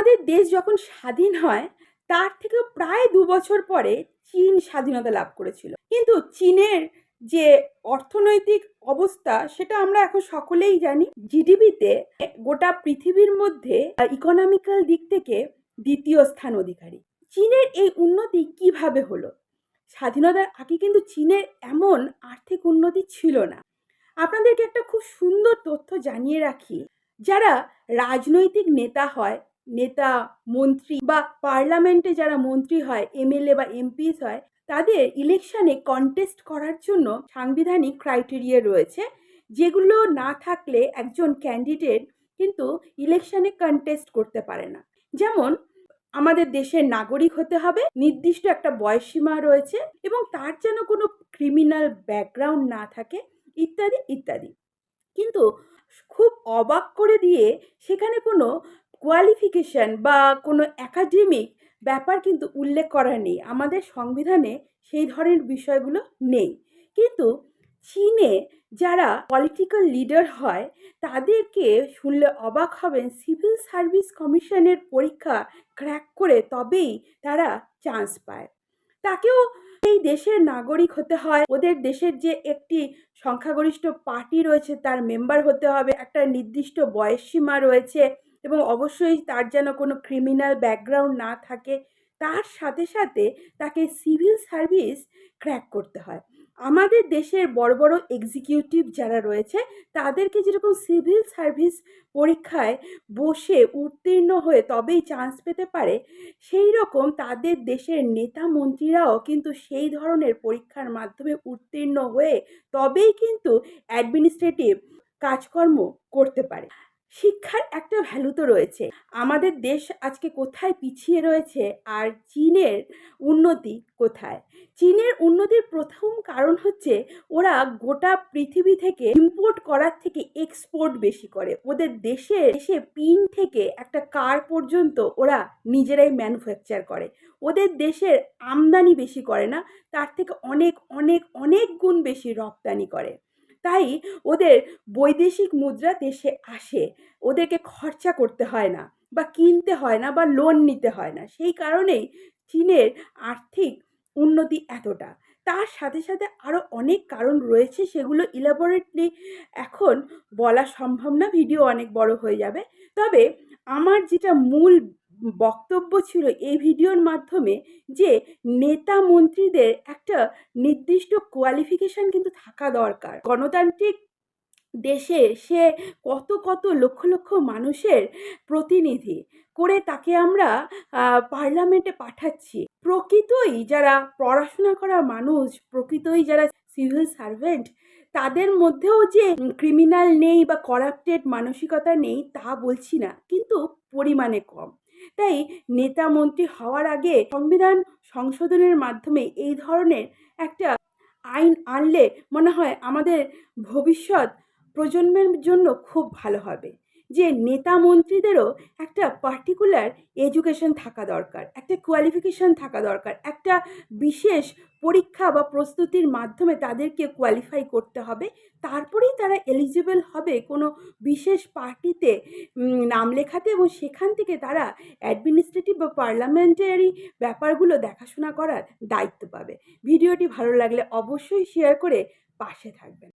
আমাদের দেশ যখন স্বাধীন হয় তার থেকে প্রায় ২ বছর পরে চীন স্বাধীনতা লাভ করেছিল। কিন্তু চীনের যে অর্থনৈতিক অবস্থা সেটা আমরা এখন সকলেই জানি। জিডিপিতে গোটা পৃথিবীর মধ্যে ইকোনমিক্যাল দিক থেকে দ্বিতীয় স্থান অধিকারী। চীনের এই উন্নতি কিভাবে হলো? স্বাধীনতার আগে কিন্তু চীনের এমন আর্থিক উন্নতি ছিল না। আপনাদেরকে একটা খুব সুন্দর তথ্য জানিয়ে রাখি, যারা রাজনৈতিক নেতা হয়, নেতা, মন্ত্রী বা পার্লামেন্টে যারা মন্ত্রী হয়, এমএলএ বা এমপিস হয়, তাদের ইলেকশনে কন্টেস্ট করার জন্য সাংবিধানিক ক্রাইটেরিয়া রয়েছে, যেগুলো না থাকলে একজন ক্যান্ডিডেট কিন্তু ইলেকশনে কন্টেস্ট করতে পারে না। যেমন আমাদের দেশের নাগরিক হতে হবে, নির্দিষ্ট একটা বয়সসীমা রয়েছে এবং তার যেন কোনো ক্রিমিনাল ব্যাকগ্রাউন্ড না থাকে, ইত্যাদি ইত্যাদি। কিন্তু খুব অবাক করে দিয়ে সেখানে কোনো কোয়ালিফিকেশন বা কোনো একাডেমিক ব্যাপার কিন্তু উল্লেখ করা নেই। আমাদের সংবিধানে সেই ধরনের বিষয়গুলো নেই। কিন্তু চীনে যারা পলিটিক্যাল লিডার হয় তাদেরকে শুনলে অবাক হবেন, সিভিল সার্ভিস কমিশনের পরীক্ষা ক্র্যাক করে তবেই তারা চান্স পায়। তাকেও এই দেশের নাগরিক হতে হয়, ওদের দেশের যে একটি সংখ্যাগরিষ্ঠ পার্টি রয়েছে তার মেম্বার হতে হবে, একটা নির্দিষ্ট বয়সসীমা রয়েছে এবং অবশ্যই তার যেন কোনো ক্রিমিনাল ব্যাকগ্রাউন্ড না থাকে। তার সাথে সাথে তাকে সিভিল সার্ভিস ক্র্যাক করতে হয়। আমাদের দেশের বড় বড় এক্সিকিউটিভ যারা রয়েছে তাদেরকে যেরকম সিভিল সার্ভিস পরীক্ষায় বসে উত্তীর্ণ হয়ে তবেই চান্স পেতে পারে, সেই রকম তাদের দেশের নেতা মন্ত্রীরাও কিন্তু সেই ধরনের পরীক্ষার মাধ্যমে উত্তীর্ণ হয়ে তবেই কিন্তু অ্যাডমিনিস্ট্রেটিভ কাজকর্ম করতে পারে। শিক্ষার একটা ভ্যালু তো রয়েছে। আমাদের দেশ আজকে কোথায় পিছিয়ে রয়েছে আর চীনের উন্নতি কোথায়? চীনের উন্নতির প্রথম কারণ হচ্ছে ওরা গোটা পৃথিবী থেকে ইম্পোর্ট করার থেকে এক্সপোর্ট বেশি করে। ওদের দেশে পিন থেকে একটা কার পর্যন্ত ওরা নিজেরাই ম্যানুফ্যাকচার করে। ওদের দেশের আমদানি বেশি করে না, তার থেকে অনেক অনেক অনেক গুণ বেশি রপ্তানি করে। তাই ওদের বৈদেশিক মুদ্রা দেশে আসে, ওদেরকে খরচা করতে হয় না বা কিনতে হয় না বা লোন নিতে হয় না। সেই কারণেই চীনের আর্থিক উন্নতি এতটা। তার সাথে সাথে আরও অনেক কারণ রয়েছে, সেগুলো ইলাবোরেটলি এখন বলা সম্ভব না, ভিডিও অনেক বড় হয়ে যাবে। তবে আমার যেটা মূল বক্তব্য ছিল এই ভিডিওর মাধ্যমে, যে নেতা মন্ত্রীদের একটা নির্দিষ্ট কোয়ালিফিকেশন কিন্তু থাকা দরকার। গণতান্ত্রিক দেশে সে কত কত লক্ষ লক্ষ মানুষের প্রতিনিধি করে তাকে আমরা পার্লামেন্টে পাঠাচ্ছি। প্রকৃতই যারা পড়াশোনা করা মানুষ, প্রকৃতই যারা সিভিল সার্ভেন্ট, তাদের মধ্যেও যে ক্রিমিনাল নেই বা করাপ্টেড মানসিকতা নেই তা বলছি না, কিন্তু পরিমাণে কম। তাই নেতা মন্ত্রী হওয়ার আগে সংবিধান সংশোধনের মাধ্যমে এই ধরনের একটা আইন আনলে মনে হয় আমাদের ভবিষ্যৎ প্রজন্মের জন্য খুব ভালো হবে। যে নেতা মন্ত্রীদেরও একটা পার্টিকুলার এডুকেশন থাকা দরকার, একটা কোয়ালিফিকেশন থাকা দরকার, একটা বিশেষ পরীক্ষা বা প্রস্তুতির মাধ্যমে তাদেরকে কোয়ালিফাই করতে হবে, তারপরেই তারা এলিজিবল হবে কোনো বিশেষ পার্টিতে নাম লেখাতে এবং সেখান থেকে তারা অ্যাডমিনিস্ট্রেটিভ বা পার্লামেন্টারি ব্যাপারগুলো দেখাশোনা করার দায়িত্ব পাবে। ভিডিওটি ভালো লাগলে অবশ্যই শেয়ার করে পাশে থাকবেন।